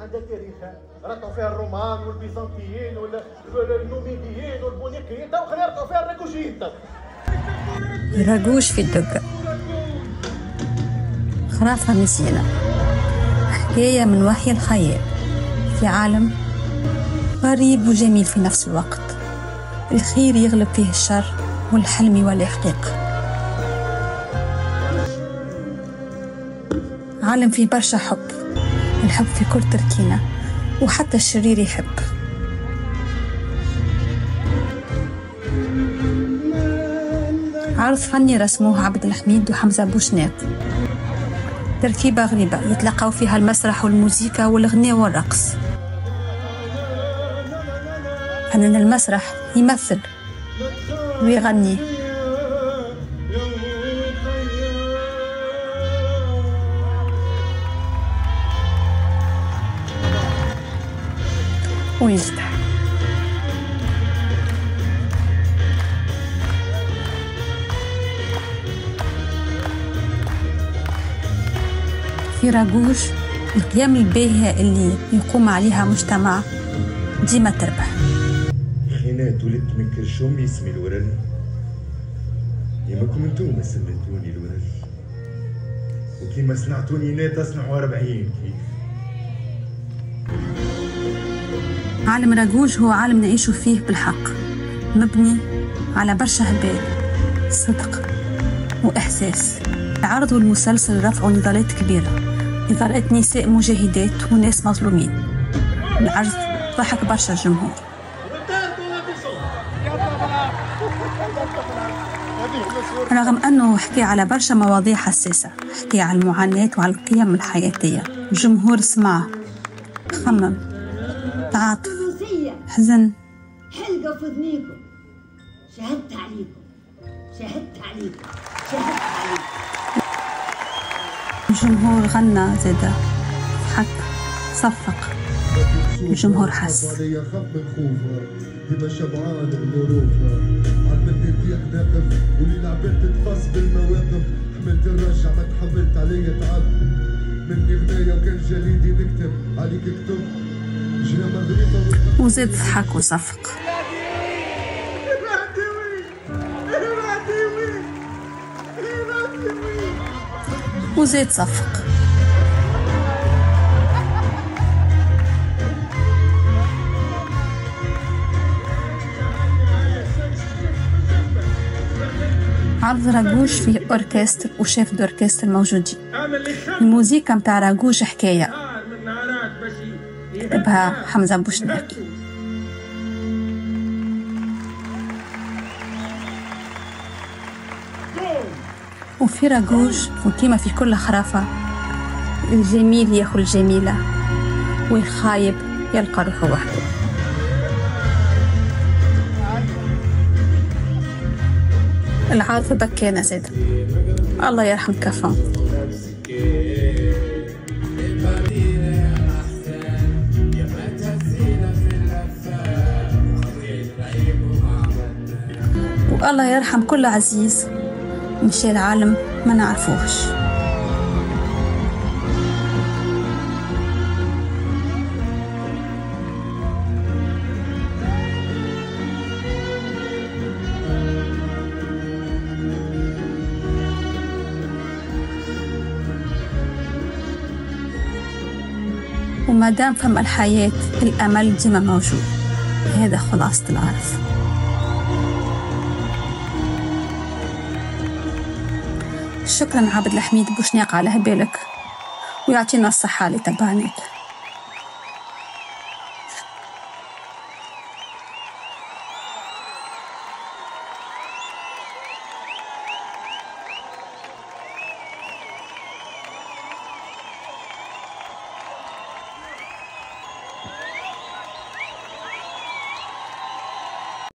عندها تاريخها، رطوا فيها الرومان والبيزنطيين والنوميديين والبونيقيين، تو خلينا نرطوا فيها الراكوشيين. راجوش في الدقة، خرافة مسينة، حكاية من وحي الخيال في عالم غريب وجميل في نفس الوقت، الخير يغلب فيه الشر والحلم يولي حقيقة. عالم فيه برشا حب، الحب في كل تركينة وحتى الشرير يحب. عرض فني رسموه عبد الحميد وحمزة بوشناق، تركيبة غريبة يتلقوا فيها المسرح والموسيقى والغناء والرقص. فنان المسرح يمثل ويغني، ويفتح. في راجوش القيم الباهية اللي يقوم عليها مجتمع ديما تربح. حينات ولدت من كرشوم اسمي الورل، يمكم انتوما سميتوني الورل، وكيما صنعتوني انا تصنعوا 40 كيف. عالم راجوش هو عالم نعيشه فيه بالحق، مبني على برشا هبال، صدق وإحساس. العرض والمسلسل رفعوا نضالات كبيرة، نضالات نساء مجاهدات وناس مظلومين. العرض ضحك برشا الجمهور، رغم أنه حكي على برشا مواضيع حساسة، حكي على المعاناة وعلى القيم الحياتية. الجمهور سمعه، خمم، تعاطف، حزن. حلقة في ذنيكم، شهدت عليكم شهدت عليكم شهدت عليكم. الجمهور غنى زادا، حك، صفق. الجمهور حس. ديما شبعان بظروفها، عملتني نطيح ناقف ولي لعبت تقص بالمواقف، حملت الرجع ما تحملت عليا تعب، مني غناية وكان جليدي نكتب عليك كتب، جينا مغربة وزاد ضحك وصفق. وزاد صفق. عرض راجوش فيه أوركستر وشيف دوركستر موجودين. الموسيقى متاع راجوش حكاية كتبها حمزة بوشناق. وفي راجوش وكيما في كل خرافة، الجميل ياخذ الجميلة والخايب يلقى روحه وحده. العاطفة بكينا زاد، الله يرحم كفاهم. والله يرحم كل عزيز مشي العالم ما نعرفوهش. وما دام فما الحياة الأمل ديما موجود. هذا خلاصة العرض. شكرا عبد الحميد بوشناق على هبالك، ويعطينا الصحة اللي تبعناك.